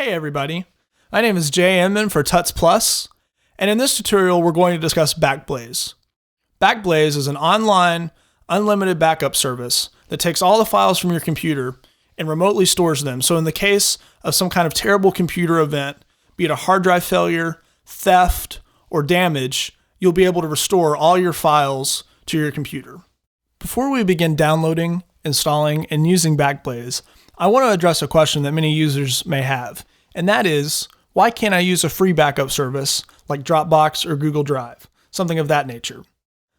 Hey everybody, my name is Jay Inman for Tuts Plus, and in this tutorial we're going to discuss Backblaze. Backblaze is an online, unlimited backup service that takes all the files from your computer and remotely stores them. So in the case of some kind of terrible computer event, be it a hard drive failure, theft, or damage, you'll be able to restore all your files to your computer. Before we begin downloading, installing, and using Backblaze, I want to address a question that many users may have, and that is, why can't I use a free backup service like Dropbox or Google Drive, something of that nature?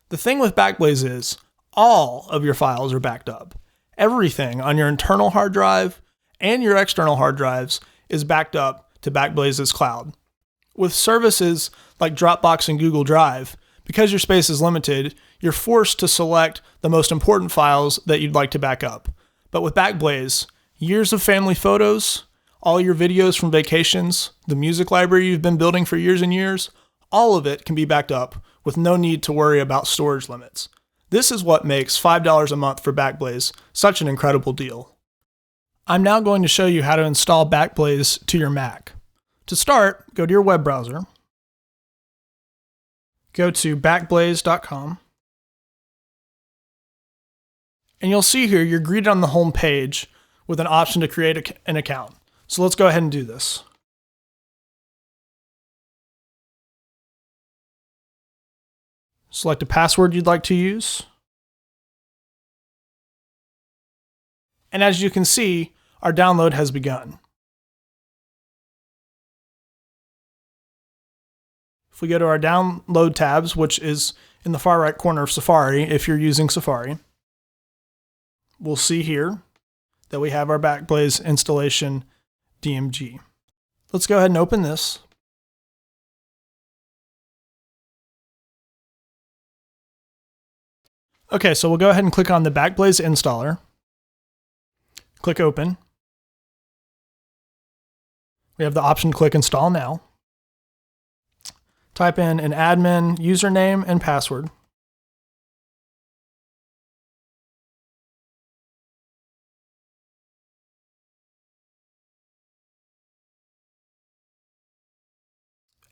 The thing with Backblaze is, all of your files are backed up. Everything on your internal hard drive and your external hard drives is backed up to Backblaze's cloud. With services like Dropbox and Google Drive, because your space is limited, you're forced to select the most important files that you'd like to back up. But with Backblaze, years of family photos, all your videos from vacations, the music library you've been building for years and years, all of it can be backed up with no need to worry about storage limits. This is what makes $5 a month for Backblaze such an incredible deal. I'm now going to show you how to install Backblaze to your Mac. To start, go to your web browser, go to backblaze.com, and you'll see here you're greeted on the home page with an option to create an account. So let's go ahead and do this. Select a password you'd like to use. And as you can see, our download has begun. If we go to our download tabs, which is in the far right corner of Safari, if you're using Safari, we'll see here that we have our Backblaze installation DMG. Let's go ahead and open this. Okay, so we'll go ahead and click on the Backblaze installer. Click open. We have the option to click install now. Type in an admin username and password.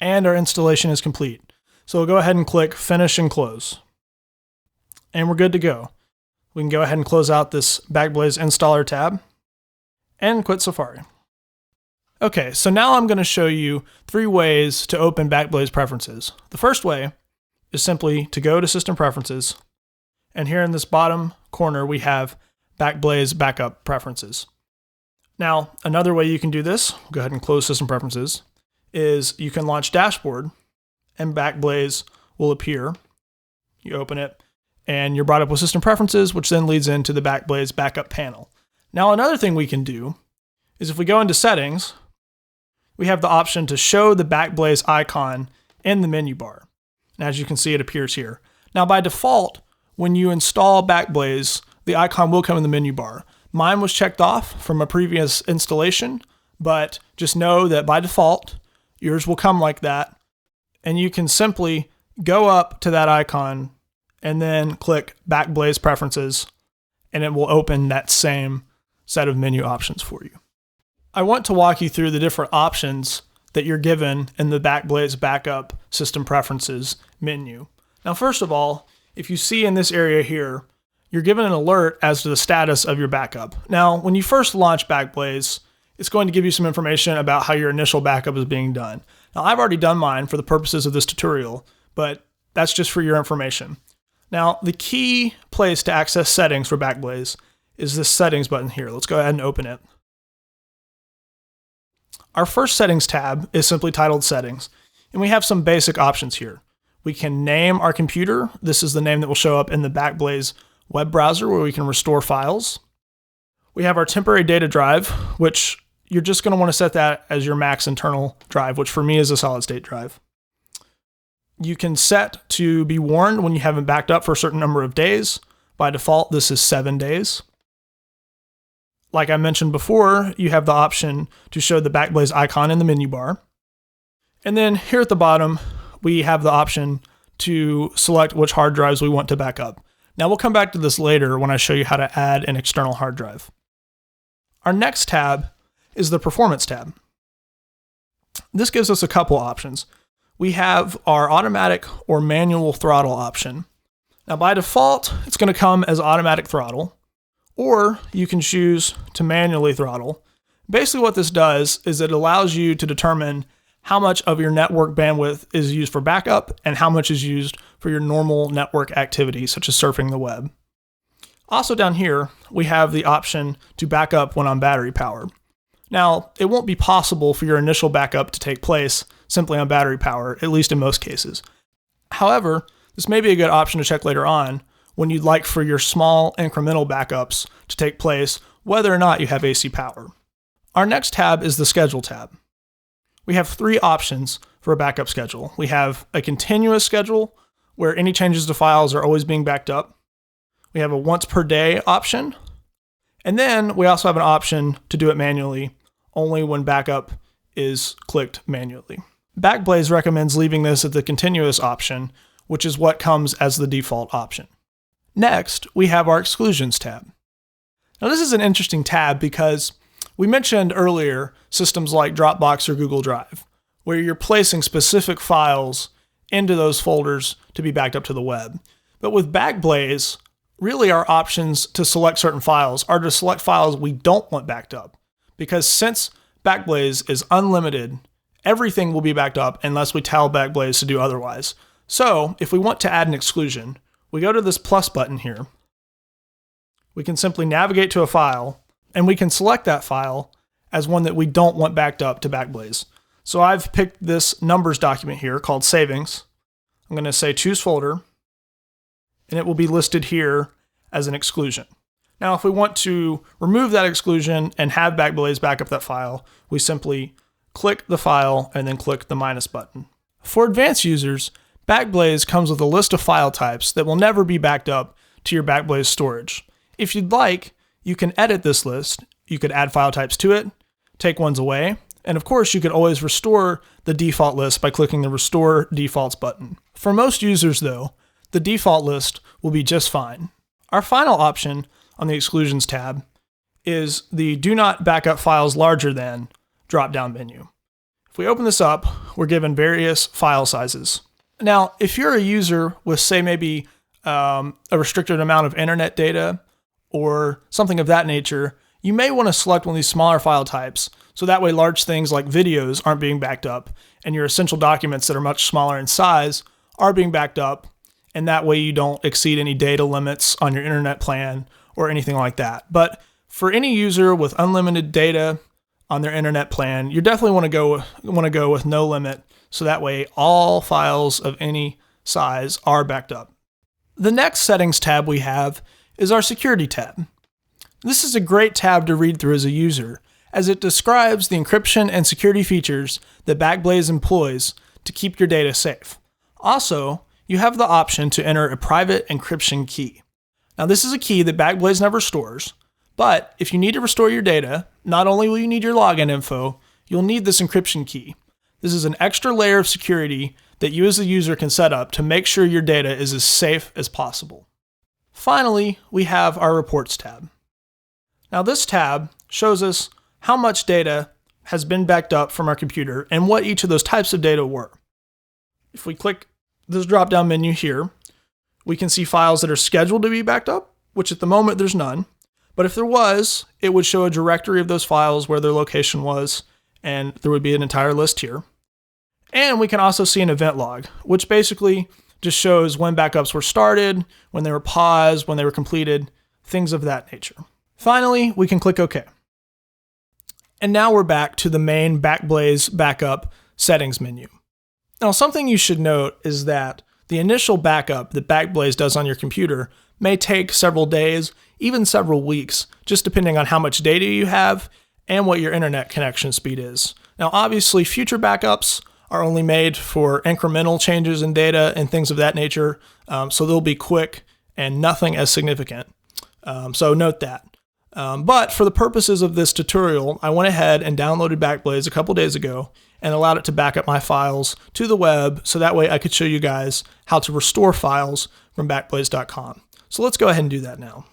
And our installation is complete. So we'll go ahead and click Finish and Close. And we're good to go. We can go ahead and close out this Backblaze installer tab and quit Safari. Okay, so now I'm going to show you 3 ways to open Backblaze Preferences. The first way is simply to go to System Preferences, and here in this bottom corner we have Backblaze Backup Preferences. Now, another way you can do this, go ahead and close System Preferences, is you can launch Dashboard and Backblaze will appear. You open it and you're brought up with System Preferences, which then leads into the Backblaze Backup panel. Now, another thing we can do is if we go into Settings, we have the option to show the Backblaze icon in the menu bar. And as you can see, it appears here. Now, by default, when you install Backblaze, the icon will come in the menu bar. Mine was checked off from a previous installation, but just know that by default, yours will come like that. And you can simply go up to that icon and then click Backblaze Preferences, and it will open that same set of menu options for you. I want to walk you through the different options that you're given in the Backblaze Backup System Preferences menu. Now, first of all, if you see in this area here, you're given an alert as to the status of your backup. Now, when you first launch Backblaze, it's going to give you some information about how your initial backup is being done. Now, I've already done mine for the purposes of this tutorial, but that's just for your information. Now, the key place to access settings for Backblaze is this settings button here. Let's go ahead and open it. Our first settings tab is simply titled Settings, and we have some basic options here. We can name our computer. This is the name that will show up in the Backblaze web browser where we can restore files. We have our temporary data drive, which you're just going to want to set that as your Mac's internal drive, which for me is a solid state drive. You can set to be warned when you haven't backed up for a certain number of days. By default, this is 7 days. Like I mentioned before, you have the option to show the Backblaze icon in the menu bar. And then here at the bottom, we have the option to select which hard drives we want to back up. Now we'll come back to this later when I show you how to add an external hard drive. Our next tab is the Performance tab. this gives us a couple options. We have our automatic or manual throttle option. Now by default, it's going to come as automatic throttle, or you can choose to manually throttle. Basically what this does is it allows you to determine how much of your network bandwidth is used for backup and how much is used for your normal network activity, such as surfing the web. Also down here, we have the option to back up when on battery power. Now, it won't be possible for your initial backup to take place simply on battery power, at least in most cases. However, this may be a good option to check later on when you'd like for your small incremental backups to take place, whether or not you have AC power. Our next tab is the Schedule tab. We have 3 options for a backup schedule. We have a continuous schedule, where any changes to files are always being backed up. We have a once per day option. And then we also have an option to do it manually, only when backup is clicked manually. Backblaze recommends leaving this at the continuous option, which is what comes as the default option. Next, we have our exclusions tab. Now this is an interesting tab because we mentioned earlier systems like Dropbox or Google Drive, where you're placing specific files into those folders to be backed up to the web. But with Backblaze, really our options to select certain files are to select files we don't want backed up. Because since Backblaze is unlimited, everything will be backed up unless we tell Backblaze to do otherwise. So if we want to add an exclusion, we go to this plus button here. We can simply navigate to a file, and we can select that file as one that we don't want backed up to Backblaze. So I've picked this numbers document here called savings. I'm going to say choose folder, and it will be listed here as an exclusion. Now, if we want to remove that exclusion and have Backblaze back up that file, we simply click the file and then click the minus button. For advanced users, Backblaze comes with a list of file types that will never be backed up to your Backblaze storage. If you'd like, you can edit this list. You could add file types to it, take ones away, and of course you could always restore the default list by clicking the Restore Defaults button. For most users though, the default list will be just fine. Our final option on the Exclusions tab is the Do Not Backup Files Larger Than drop-down menu. If we open this up, we're given various file sizes. Now, if you're a user with, say, maybe a restricted amount of internet data or something of that nature, you may want to select one of these smaller file types, so that way large things like videos aren't being backed up, and your essential documents that are much smaller in size are being backed up, and that way you don't exceed any data limits on your internet plan or anything like that. But for any user with unlimited data on their internet plan, you definitely want to go with no limit, so that way all files of any size are backed up. The next settings tab we have is our security tab. This is a great tab to read through as a user, as it describes the encryption and security features that Backblaze employs to keep your data safe. Also, you have the option to enter a private encryption key. Now this is a key that Backblaze never stores, but if you need to restore your data, not only will you need your login info, you'll need this encryption key. This is an extra layer of security that you as a user can set up to make sure your data is as safe as possible. Finally, we have our Reports tab. Now this tab shows us how much data has been backed up from our computer and what each of those types of data were. If we click this drop-down menu here, we can see files that are scheduled to be backed up, which at the moment there's none. But if there was, it would show a directory of those files where their location was, and there would be an entire list here. And we can also see an event log, which basically just shows when backups were started, when they were paused, when they were completed, things of that nature. Finally, we can click OK. And now we're back to the main Backblaze backup settings menu. Now, something you should note is that the initial backup that Backblaze does on your computer may take several days, even several weeks, just depending on how much data you have and what your internet connection speed is. Now, obviously, future backups are only made for incremental changes in data and things of that nature, so they'll be quick and nothing as significant. So note that. But for the purposes of this tutorial, I went ahead and downloaded Backblaze a couple days ago and allowed it to back up my files to the web, so that way I could show you guys how to restore files from Backblaze.com. So let's go ahead and do that now.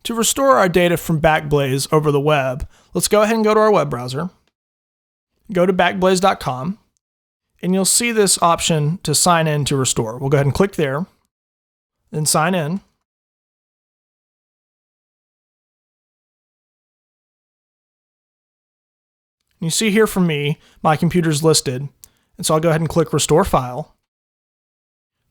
To restore our data from Backblaze over the web, let's go ahead and go to our web browser. go to backblaze.com, and you'll see this option to sign in to restore. We'll go ahead and click there, then sign in. You see here for me, my computer's listed, and so I'll go ahead and click Restore File.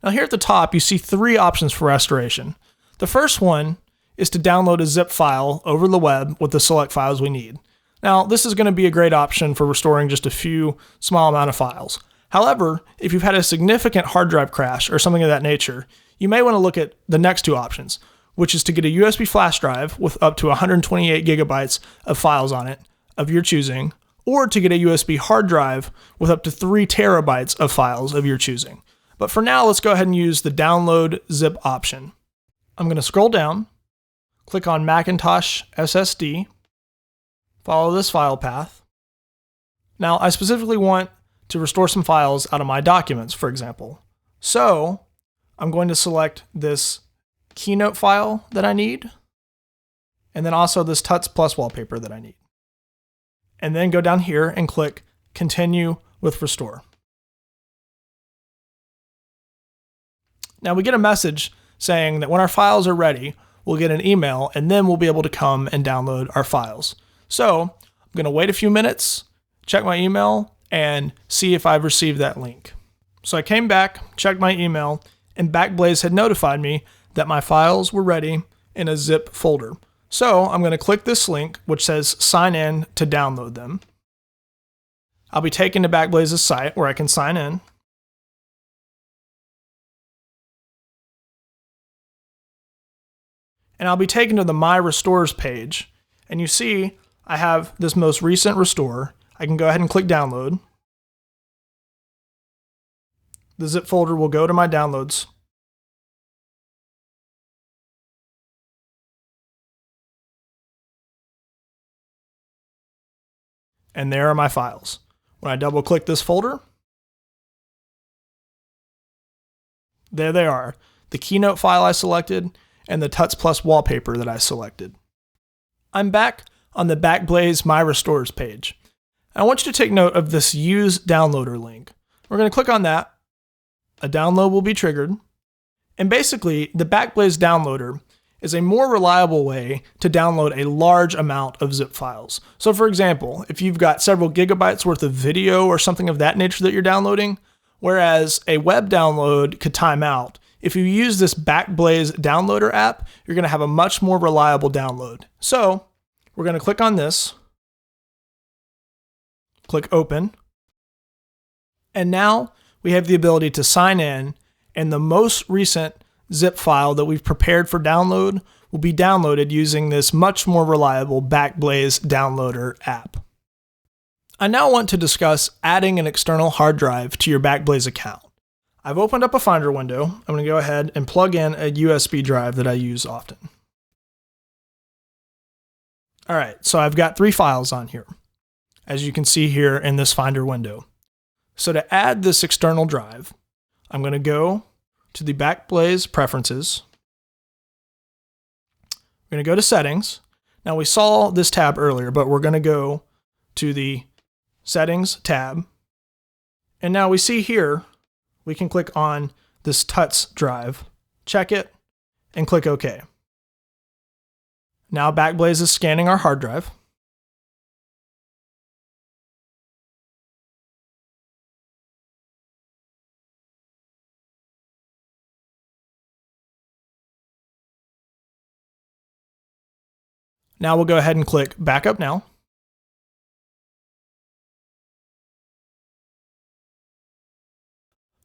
Now here at the top, you see 3 options for restoration. The first one is to download a zip file over the web with the select files we need. Now, this is going to be a great option for restoring just a few small amount of files. However, if you've had a significant hard drive crash or something of that nature, you may want to look at the next 2 options, which is to get a USB flash drive with up to 128 gigabytes of files on it of your choosing, or to get a USB hard drive with up to 3 terabytes of files of your choosing. But for now, let's go ahead and use the download zip option. I'm going to scroll down, click on Macintosh SSD, follow this file path. Now, I specifically want to restore some files out of my documents, for example. So I'm going to select this Keynote file that I need, and then also this Tuts Plus wallpaper that I need. And then go down here and click Continue with Restore. Now we get a message saying that when our files are ready, we'll get an email, and then we'll be able to come and download our files. So I'm going to wait a few minutes, check my email, and see if I've received that link. So I came back, checked my email, and Backblaze had notified me that my files were ready in a zip folder. So I'm going to click this link, which says sign in to download them. I'll be taken to Backblaze's site where I can sign in. And I'll be taken to the My Restores page. And you see I have this most recent restore. I can go ahead and click download. The zip folder will go to my downloads. And there are my files. When I double click this folder, there they are. The Keynote file I selected and the Tuts Plus wallpaper that I selected. I'm back on the Backblaze My Restores page. I want you to take note of this Use Downloader link. We're going to click on that. A download will be triggered. And basically, the Backblaze Downloader is a more reliable way to download a large amount of zip files. So for example, if you've got several gigabytes worth of video or something of that nature that you're downloading, whereas a web download could time out, if you use this Backblaze Downloader app, you're going to have a much more reliable download. So we're going to click on this, click Open, and now we have the ability to sign in, and the most recent zip file that we've prepared for download will be downloaded using this much more reliable Backblaze Downloader app. I now want to discuss adding an external hard drive to your Backblaze account. I've opened up a Finder window. I'm going to go ahead and plug in a USB drive that I use often. All right, so I've got 3 files on here, as you can see here in this Finder window. So to add this external drive, I'm going to go to the Backblaze Preferences. We're going to go to Settings. Now we saw this tab earlier, but we're going to go to the Settings tab. And now we see here, we can click on this Tuts drive, check it, and click OK. Now Backblaze is scanning our hard drive. Now we'll go ahead and click Backup Now.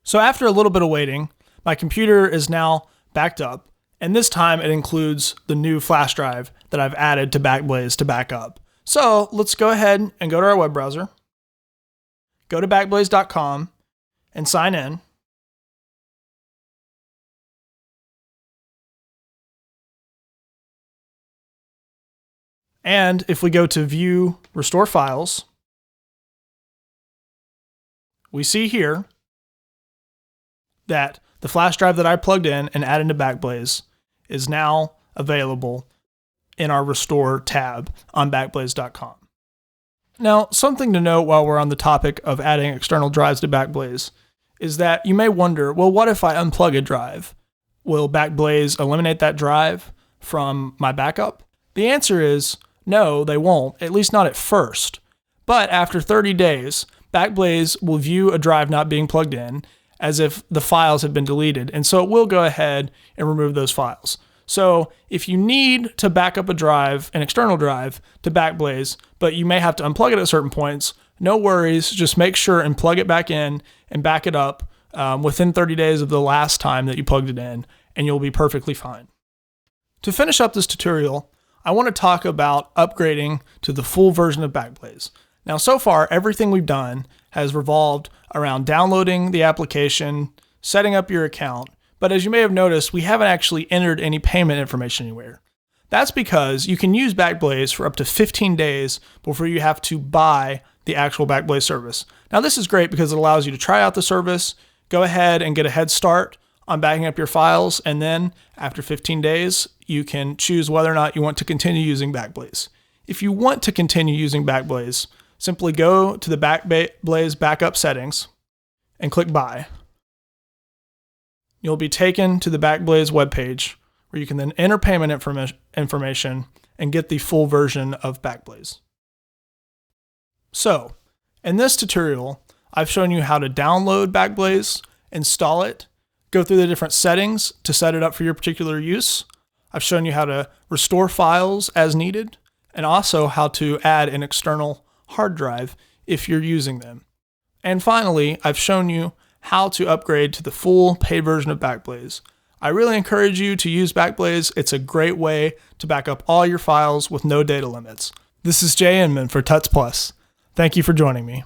So after a little bit of waiting, my computer is now backed up, and this time it includes the new flash drive that I've added to Backblaze to back up. So let's go ahead and go to our web browser, go to backblaze.com, and sign in. And if we go to View Restore Files, we see here that the flash drive that I plugged in and added to Backblaze is now available in our Restore tab on backblaze.com. Now, something to note while we're on the topic of adding external drives to Backblaze is that you may wonder, well, what if I unplug a drive? Will Backblaze eliminate that drive from my backup? The answer is no, they won't, at least not at first. But after 30 days, Backblaze will view a drive not being plugged in as if the files have been deleted, and so it will go ahead and remove those files. So if you need to back up a drive, an external drive, to Backblaze, but you may have to unplug it at certain points, no worries, just make sure and plug it back in and back it up within 30 days of the last time that you plugged it in, and you'll be perfectly fine. To finish up this tutorial, I want to talk about upgrading to the full version of Backblaze. Now, so far, everything we've done has revolved around downloading the application, setting up your account, but as you may have noticed, we haven't actually entered any payment information anywhere. That's because you can use Backblaze for up to 15 days before you have to buy the actual Backblaze service. Now, this is great because it allows you to try out the service, go ahead and get a head start on backing up your files, and then after 15 days, you can choose whether or not you want to continue using Backblaze. If you want to continue using Backblaze, simply go to the Backblaze backup settings and click Buy. You'll be taken to the Backblaze webpage where you can then enter payment information and get the full version of Backblaze. So, in this tutorial, I've shown you how to download Backblaze, install it, go through the different settings to set it up for your particular use. I've shown you how to restore files as needed, and also how to add an external hard drive if you're using them. And finally, I've shown you how to upgrade to the full paid version of Backblaze. I really encourage you to use Backblaze. It's a great way to back up all your files with no data limits. This is Jay Inman for Tuts Plus. Thank you for joining me.